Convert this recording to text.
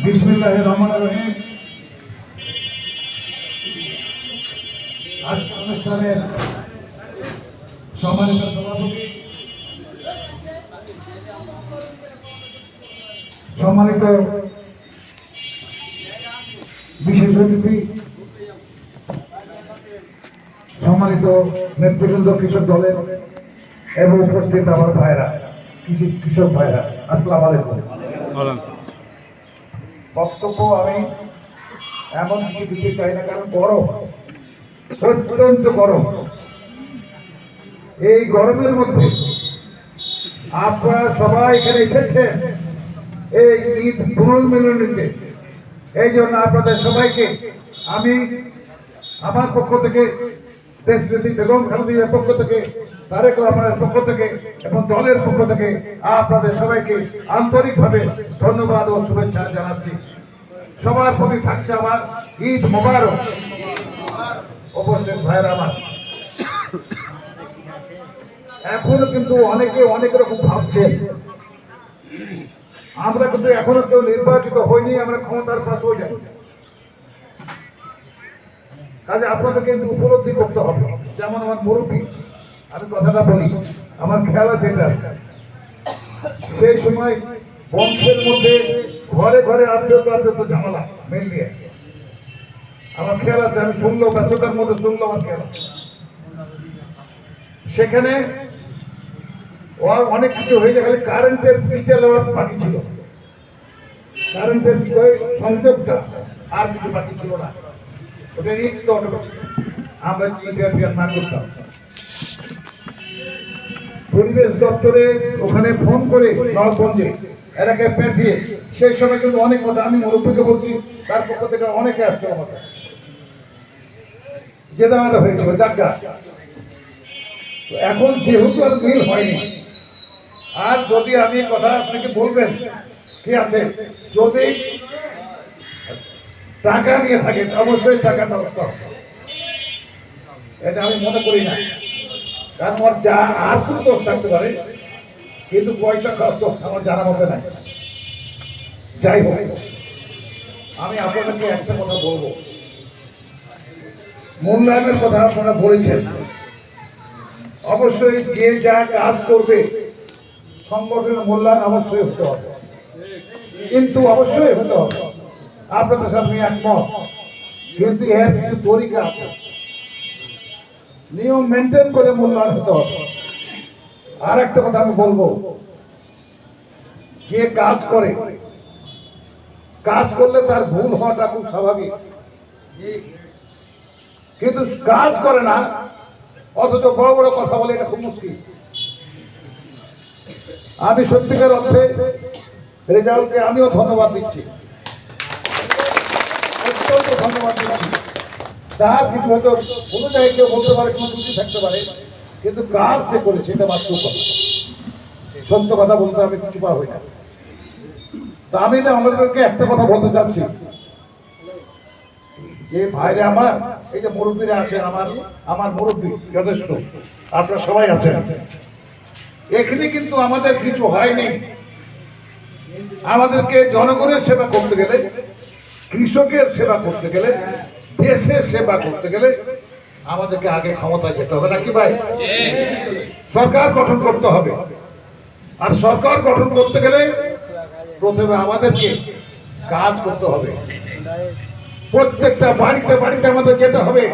বিসমিল্লাহির রহমানির রহিম। আজ অনুষ্ঠানের সম্মানিত সভাপতি, সম্মানিত বিশেষ অতিথি, সম্মানিত নেতৃবৃন্দ, কৃষক দলের এবং উপস্থিত আমার ভাইরা, কৃষক ভাইরা, আসসালামু আলাইকুম। বক্তব্য আমি এমন কিছু দিতে চাই না, কারণ গরম, অত্যন্ত গরম। এই গরমের মধ্যে আপনারা সবাই এখানে এসেছেন এই ঈদ পুনর্মিলন নিতে। এই জন্য আপনাদের সবাইকে আমি আমার পক্ষ থেকে, দেশনেত্রী বেগম খালেদা জিয়ার পক্ষ থেকে, তারেক রহমানের পক্ষ থেকে এবং দলের পক্ষ থেকে আপনাদের সবাইকে আন্তরিকভাবে ধন্যবাদ ও শুভেচ্ছা জানাচ্ছি। সবার প্রতি থাকছে আমার ঈদ মোবারক। উপস্থিত ভাইয়েরা আমার, এখনো কিন্তু অনেকে অনেক রকম ভাবছেন আমরা কিন্তু এখনো কেউ নির্বাচিত হইনি, আমরা ক্ষমতার পাশে হয়ে যাই। কাজে আপনাদেরকে কিন্তু উপলব্ধি করতে হবে। যেমন আমার মুরব্বী, আমি কথাটা বলি, আমার খেয়াল আছে এটা, সেই সময় বংশের মধ্যে ঘরে ঘরে আত্মীয়তা ঝামেলা মেল নিয়ে আমার খেয়াল আছে। আমি শুনলো, ব্যস্ততার মধ্যে শুনলো, আমার খেয়াল আছে। সেখানে অনেক কিছু হয়ে যায়, খালি কারেন্টের বিল বাকি ছিল, কারেন্টের সংযোগটা, আর কিছু বাকি ছিল না। ওটা নিয়ে তো আমরা না করতাম। পরিবেশ দপ্তরে ওখানে ফোন করে নরগঞ্জে এলাকায় পাঠিয়ে, সেই সময় কিন্তু অনেক কথা, আমি মুরব্বীকে বলছি, তার পক্ষ থেকে অনেকে আসছে আমার কাছে, যেটা আমাদের হয়েছিল জায়গা। এখন যেহেতু আর মিল হয়নি, আর যদি আমি কথা আপনাকে বলবেন কি আছে, যদি টাকা নিয়ে থাকে অবশ্যই টাকা নষ্ট, এটা আমি মনে করি না। কারণ আমার যা আর কোনো দোষ থাকতে পারে, কিন্তু পয়সা খাওয়ার দোষ আমার জানা মতে নাই। যাই হোক, আমি আপনাদেরকে একটা কথা বলবো, মূল্যায়নের কথা আপনারা বলেছেন। অবশ্যই যে যা কাজ করবে সংগঠনের মূল্যায়ন অবশ্যই হতে হবে, কিন্তু অবশ্যই হতে হবে, আপনাদের সামনে একমত। কিন্তু এর কিছু তরিকা আছে, নিয়ম মেনটেন করে মূল্যায়ন হতে হবে। আর একটা কথা আমি বলবো, যে কাজ করে, কাজ করলে তার ভুল হওয়াটা খুব স্বাভাবিক, কিন্তু কাজ করে না অথচ বড় বড় কথা বলে, এটা খুব মুশকিল। আমি সত্যিকার অর্থে রেজাল্টকে আমিও ধন্যবাদ দিচ্ছি, অত্যন্ত ধন্যবাদ দিচ্ছি। তার কিছু হয়তো কোনো জায়গায় কেউ বলতে পারে, কোনো ত্রুটি থাকতে পারে, কিন্তু কাজ সে করে সেটা বাস্তব কথা। সত্য কথা বলতে আমি কিছু পাওয়া হই না। তা আমি না আমাদেরকে একটা কথা বলতে চাচ্ছি, যে ভাইরে আমার, এই যে মুরব্বীরা আছেন, আমার মুরব্বী যথেষ্ট, আপনারা সবাই আছেন এখানে, কিন্তু আমাদের কিছু হয়নি। আমাদেরকে জনগণের সেবা করতে গেলে, কৃষকের সেবা করতে গেলে, দেশের সেবা করতে গেলে আমাদেরকে আগে ক্ষমতায় যেতে হবে, নাকি ভাই? সরকার গঠন করতে হবে, আর সরকার গঠন করতে গেলে প্রথমে আমাদেরকে কাজ করতে হবে। প্রত্যেকটা বাড়িতে বাড়িতে আমাদের যেতে হবে,